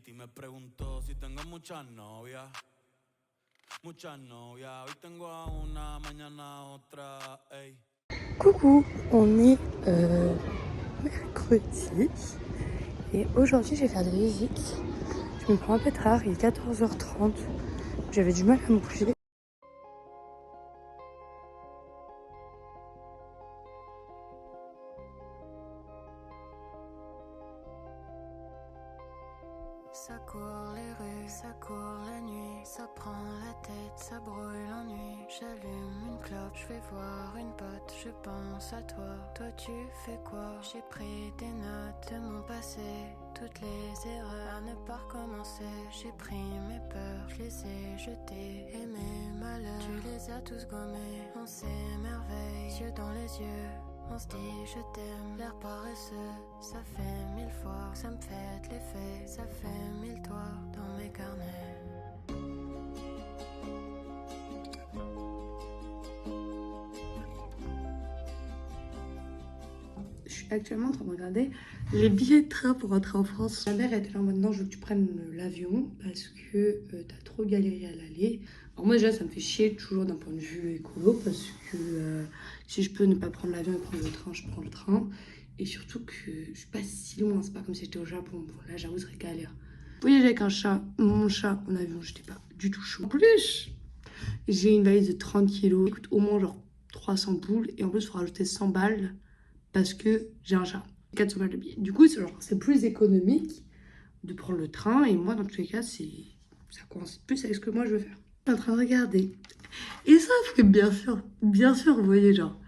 Titi me preguntó si tengo muchas novias. Muchas novias. Hoy tengo a una, mañana a otra. Ey. Coucou, on est mercredi et aujourd'hui je vais faire des visites. Je me prends un peu tard, il est 14h30. J'avais du mal à me bouger. Ça court les rues, ça court la nuit, ça prend la tête, ça brouille l'ennui. J'allume une clope, je vais voir une pote, je pense à toi. Toi tu fais quoi? J'ai pris des notes de mon passé, toutes les erreurs à ne pas recommencer. J'ai pris mes peurs, je les ai jetées, et mes malheurs, tu les as tous gommés. On s'émerveille, yeux dans les yeux. On se dit je t'aime, l'air paresseux. Ça fait 1000 fois que ça me fait de l'effet. Ça fait 1000 toits dans mes carnets. Je suis actuellement en train de regarder les billets de train pour rentrer en France. Ma mère était là en mode non, je veux que tu prennes l'avion parce que t'as trop galéré à l'aller. Alors moi déjà ça me fait chier toujours d'un point de vue écolo parce que si je peux ne pas prendre l'avion et prendre le train, je prends le train. Et surtout que je suis pas si loin, c'est pas comme si j'étais au Japon. Bon là j'avoue ce serait galère. Voyager avec un chat, mon chat en avion, j'étais pas du tout chaud. En plus, j'ai une valise de 30 kilos, qui coûte au moins genre 300 boules et en plus il faut rajouter 100 balles. Parce que j'ai un chat. 400 balles de billets. Du coup, c'est plus économique de prendre le train. Et moi, dans tous les cas, ça coïncide plus avec ce que moi je veux faire. Je suis en train de regarder. Et ça fait bien sûr, vous voyez, genre,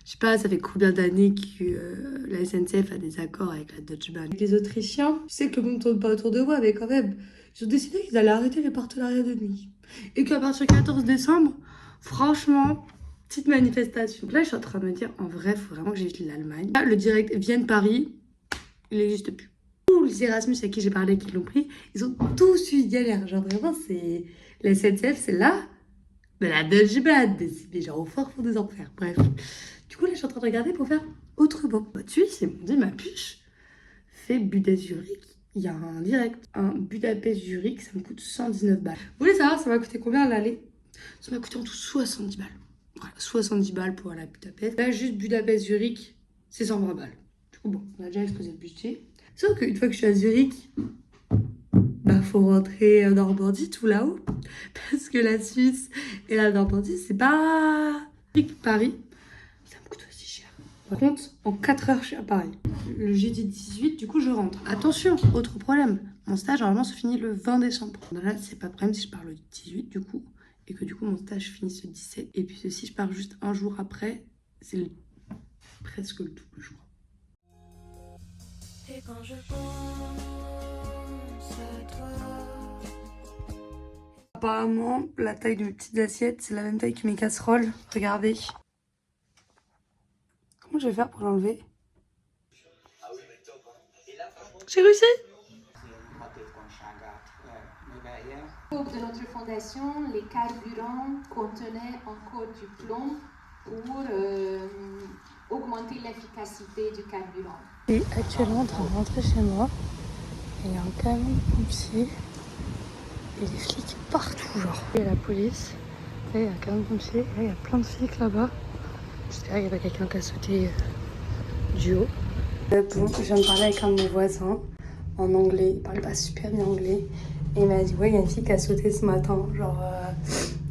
je sais pas, ça fait combien d'années que la SNCF a des accords avec la Deutsche Bahn. Avec les Autrichiens, je sais que le monde tourne pas autour de moi, mais quand même, ils ont décidé qu'ils allaient arrêter les partenariats de nuit. Et qu'à partir du 14 décembre, franchement, petite manifestation. Là, je suis en train de me dire, en vrai, il faut vraiment que j'évite l'Allemagne. Là, le direct Vienne-Paris, il n'existe plus. Tous les Erasmus avec qui j'ai parlé, qui l'ont pris, ils ont tous eu galère. Genre, vraiment, c'est... La SNCF, c'est là, mais la Deutsche Bahn, mais genre au fort fond des enfers. Bref. Du coup, là, je suis en train de regarder pour faire autrement. Bah, tu sais, ils m'ont dit, ma puce, fait Budapest-Zurich. Il y a un direct. Un Budapest-Zurich, ça me coûte 119 balles. Vous voulez savoir, ça m'a coûté combien à l'aller? Ça m'a coûté en tout 70 balles. Voilà, 70 balles pour aller à Budapest. Là, juste Budapest-Zurich, c'est 120 balles. Du coup, bon, on a déjà explosé le budget. Sauf qu'une fois que je suis à Zurich, bah, faut rentrer en Normandie tout là-haut. Parce que la Suisse et la Normandie, c'est pas... Paris, ça me coûte aussi cher. Par contre, en 4 heures, je suis à Paris. Le jeudi 18, du coup, je rentre. Attention, autre problème. Mon stage, normalement, se finit le 20 décembre. Là, c'est pas de problème si je pars le 18, du coup. Et que du coup mon stage finisse le 17. Et puis si je pars juste un jour après, c'est presque le double, je crois. Et quand je pense à toi. Apparemment, la taille de mes petites assiettes, c'est la même taille que mes casseroles. Regardez. Comment je vais faire pour l'enlever? J'ai réussi! De notre fondation, les carburants contenaient encore du plomb pour augmenter l'efficacité du carburant. Je suis actuellement en train de rentrer chez moi. Et il y a un camion de pompiers. Et des flics partout, genre. Il y a la police. Là, il y a un camion de pompiers. Là, il y a plein de flics là-bas. J'espère qu'il n'y a pas quelqu'un qui a sauté du haut. Bon, je viens de parler avec un de mes voisins en anglais. Il parlait pas super bien anglais. Et il m'a dit, ouais, il y a une fille qui a sauté ce matin, genre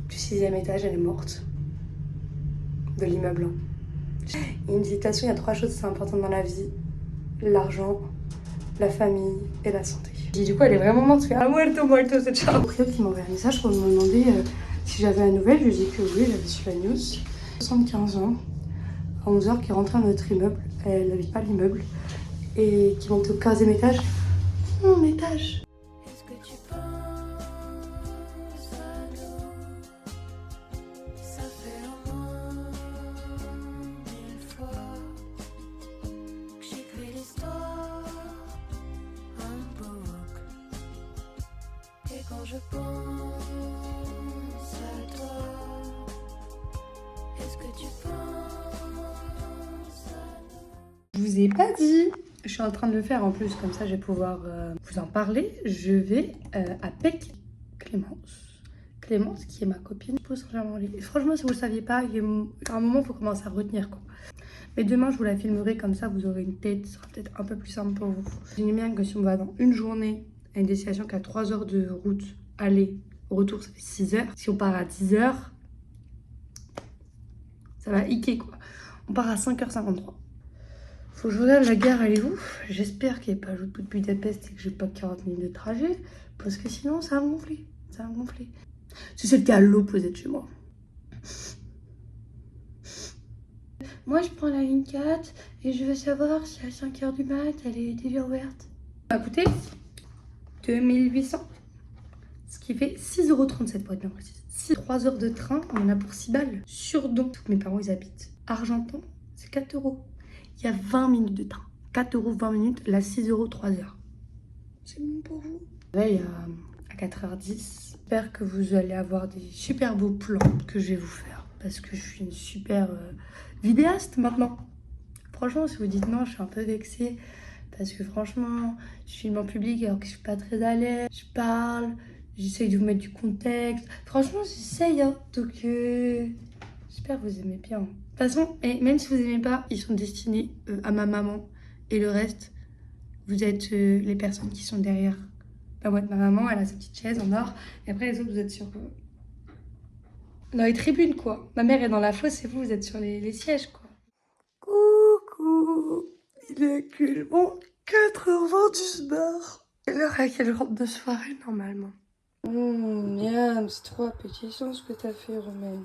du 6e étage, elle est morte. De l'immeuble. Il me dit, de toute façon, il y a 3 choses qui sont importantes dans la vie. L'argent, la famille et la santé. Et du coup, elle est vraiment morte. Je fais, ah, muerto, c'est ciao. Après, il m'a envoyé un message pour me demander si j'avais la nouvelle. Je lui ai dit que oui, j'avais su la news. 75 ans, à 11h, qui est rentrée dans notre immeuble. Elle n'habite pas l'immeuble. Et qui monte au 15e étage. Mon étage. Est-ce que tu penses à nous? Ça fait au moins 1000 fois que j'écris l'histoire en boucle. Et quand je pense à toi, est-ce que tu penses à nous? Je vous ai pas dit. Je suis en train de le faire en plus, comme ça je vais pouvoir vous vous en parler, je vais à Pec Clémence, qui est ma copine, pour Saint-Germain-en-Laye. Franchement, si vous ne le saviez pas, à un moment, il faut commencer à retenir, quoi. Mais demain, je vous la filmerai, comme ça, vous aurez une tête, ce sera peut-être un peu plus simple pour vous. J'aime bien que si on va dans une journée à une destination qui a 3 heures de route, aller, retour, ça fait 6 heures. Si on part à 10 heures, ça va hiquer, quoi. On part à 5h53. Faut que je regarde la gare, elle est où? J'espère qu'il n'y a pas Jout de Budapest et que j'ai pas 40 minutes de trajet, parce que sinon, ça va gonfler. Ça va gonfler. Si c'était à l'opposé de chez moi. Moi, je prends la ligne 4 et je veux savoir si à 5h du mat, elle est déjà ouverte. Ça va coûter 2800. Ce qui fait 6,37 € pour être bien précis. 3 heures de train, on en a pour 6 balles. Sur Don, mes parents, ils habitent Argentan, c'est 4 €. Il y a 20 minutes de train. 4 € 20 minutes, là 6 € 3 heures. C'est bon pour vous. Réveil à 4h10. J'espère que vous allez avoir des super beaux plans que je vais vous faire. Parce que je suis une super vidéaste maintenant. Franchement, si vous dites non, je suis un peu vexée. Parce que franchement, je filme en public alors que je suis pas très à l'aise. Je parle, j'essaye de vous mettre du contexte. Franchement, j'essaye, hein. Donc, j'espère que vous aimez bien. De toute façon, et même si vous aimez pas, ils sont destinés à ma maman. Et le reste, vous êtes les personnes qui sont derrière. La boîte de ma maman, elle a sa petite chaise en or. Et après, les autres, vous êtes sur... dans les tribunes, quoi. Ma mère est dans la fosse et vous êtes sur les sièges, quoi. Coucou. Il est actuellement 4h20 du soir. C'est l'heure à laquelle je rentre de soirée, normalement. Miam, c'est trop appétissant ce que t'as fait, Romaine.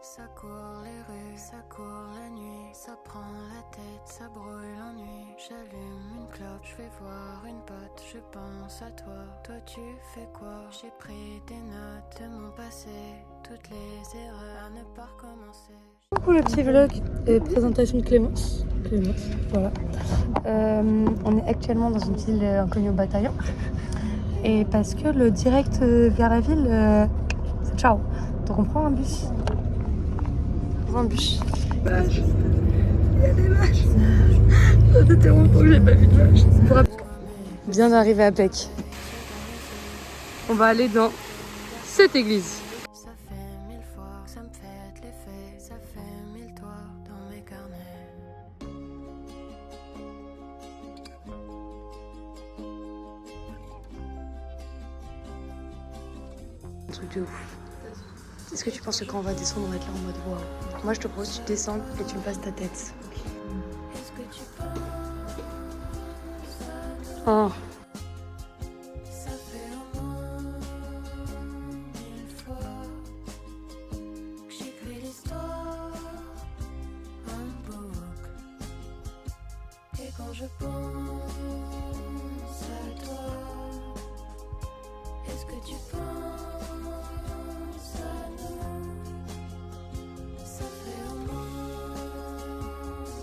Ça court les rues, ça court la nuit, ça prend la tête, ça brûle l'ennui. J'allume une clope, je vais voir une pote, je pense à toi. Toi tu fais quoi? J'ai pris des notes de mon passé, toutes les erreurs à ne pas recommencer. Coucou le petit vlog et présentation de Clémence, voilà. On est actuellement dans une ville inconnue au bataillon. Et parce que le direct vers la ville, c'est ciao. Donc on prend un bus. Vache. Il y a des vaches. Ça fait tellement longtemps que j'ai pas vu de vache. Bien d'arriver à Pec. On va aller dans cette église. Ça fait 1000 fois que ça me fait l'effet, ça fait 1000 toits dans mes carnets. Un truc de ouf. Est-ce que tu penses que quand on va descendre, on va être là en mode waouh? Moi, je te propose, tu descends et tu me passes ta tête. Est-ce que tu penses Oh. ça fait au moins 1000 fois que j'écris l'histoire en boucle. Et quand je pense à toi, est-ce que tu penses à nous? Ça fait au moins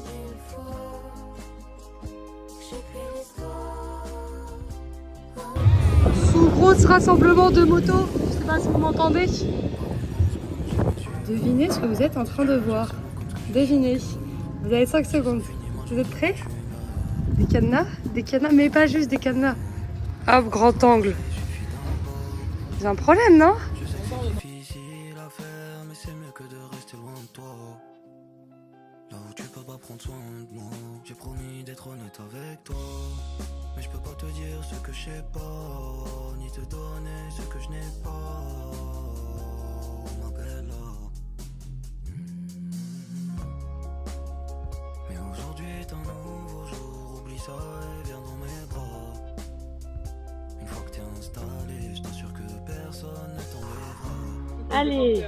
1000 fois que j'écris l'histoire. Sous gros rassemblement de motos, je sais pas si vous m'entendez. Devinez ce que vous êtes en train de voir. Devinez. Vous avez 5 secondes. Vous êtes prêts? Des cadenas? Des cadenas, mais pas juste des cadenas. Hop, grand angle. J'ai un problème, non? Difficile à faire, mais c'est mieux que de rester loin de toi. Là où tu peux pas prendre soin de moi. J'ai promis d'être honnête avec toi. Mais je peux pas te dire ce que je sais pas, ni te donner ce que je n'ai pas. Ma bella. Mais aujourd'hui est un nouveau jour. Oublie ça et viens dans mes bras. Une fois que t'es installé, je t'assure que personne ne t'enlèvera. Allez.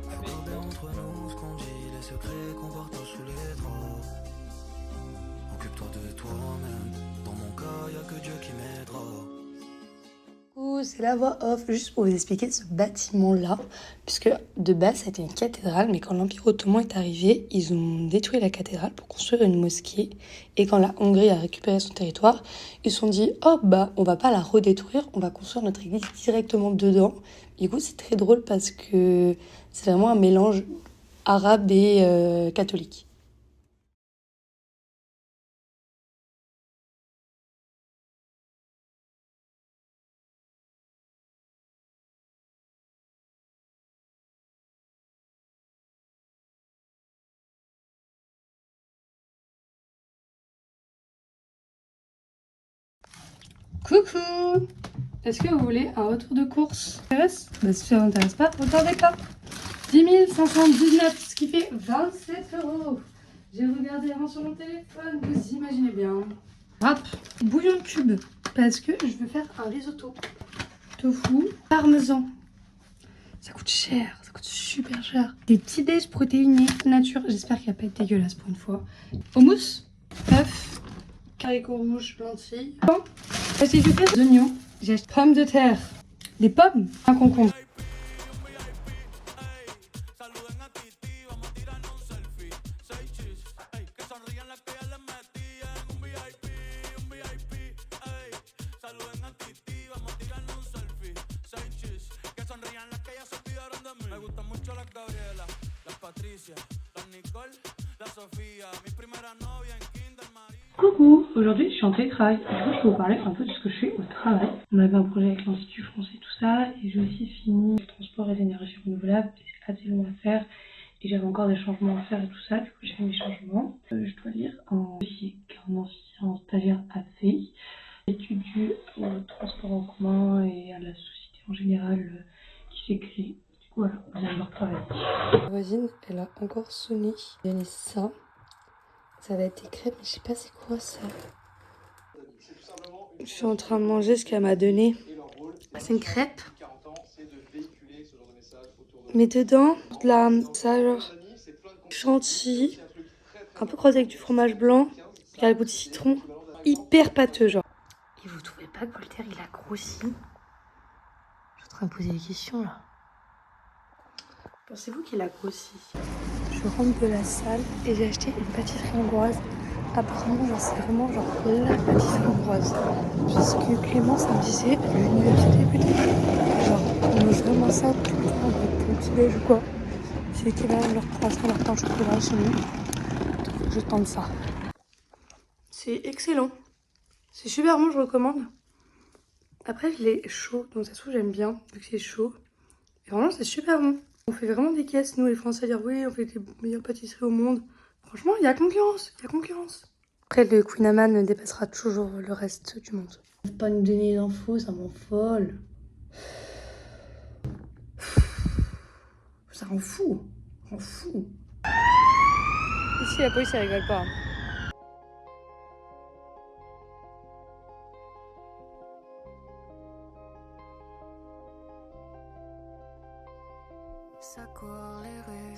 Faut garder entre nous ce qu'on dit, les secrets qu'on partage sous les draps. Occupe-toi de toi-même. Dans mon cas, y'a que Dieu qui m'aidera. C'est la voix off, juste pour vous expliquer ce bâtiment-là, puisque de base c'était une cathédrale, mais quand l'Empire ottoman est arrivé, ils ont détruit la cathédrale pour construire une mosquée, et quand la Hongrie a récupéré son territoire, ils se sont dit « Oh bah, on va pas la redétruire, on va construire notre église directement dedans ». Du coup, c'est très drôle parce que c'est vraiment un mélange arabe et catholique. Coucou! Est-ce que vous voulez un retour de course? Ça intéresse? Bah si ça vous intéresse pas, regardez pas. 10 519, ce qui fait 27 €. J'ai regardé avant sur mon téléphone, vous imaginez bien. Rap, bouillon de cube, parce que je veux faire un risotto. Tofu, parmesan. Ça coûte cher, ça coûte super cher. Des petits déj protéinés nature, j'espère qu'il va pas être dégueulasse pour une fois. Hummus, œuf, haricots rouges, lentilles. J'ai acheté des oignons, j'ai acheté pommes de terre, des pommes, un concombre. Coucou, aujourd'hui je suis en télétravail. Du coup, je peux vous parler un peu de ce que je fais au travail. On avait un projet avec l'Institut français, tout ça, et j'ai aussi fini le transport et l'énergie renouvelable. C'est assez long à faire, et j'avais encore des changements à faire et tout ça. Du coup, j'ai fait mes changements. Je dois lire un dossier qu'un ancien stagiaire a fait. J'étudie au transport en commun et à la société en général qui s'est créée. Du coup, voilà, vous allez voir travailler. Ma voisine, elle a encore sonné. Elle a donné ça. Ça va être des crêpes, mais je sais pas c'est quoi ça. Je suis en train de manger ce qu'elle m'a donné. C'est une crêpe. Mais dedans, de la ça genre chantilly, un peu croisé avec du fromage blanc, qui a le goût de citron, hyper pâteux genre. Et vous trouvez pas que Voltaire il a grossi? Je suis en train de poser des questions là. Pensez-vous qu'il a grossi? Je rentre de la salle et j'ai acheté une pâtisserie hongroise. Apparemment, genre, c'est vraiment genre la pâtisserie hongroise. Puisque Clémence me disait à l'université peut-être, genre, on mange vraiment ça tout le temps pour le petit déj ou quoi. C'était là leur croissant, leur pain au chocolat chez nous. Donc, je tente ça. C'est excellent. C'est super bon, je recommande. Après, je l'ai chaud, donc ça se trouve, j'aime bien, vu que c'est chaud. Et vraiment, c'est super bon. On fait vraiment des caisses, nous les Français, à dire oui, on fait les meilleures pâtisseries au monde. Franchement, il y a concurrence, il y a concurrence. Après, le Queen Amman dépassera toujours le reste du monde. Faut pas nous donner les infos, ça m'en folle. Ça rend fou, ça rend fou. Ici, la police, elle rigole pas. Ça court les rues,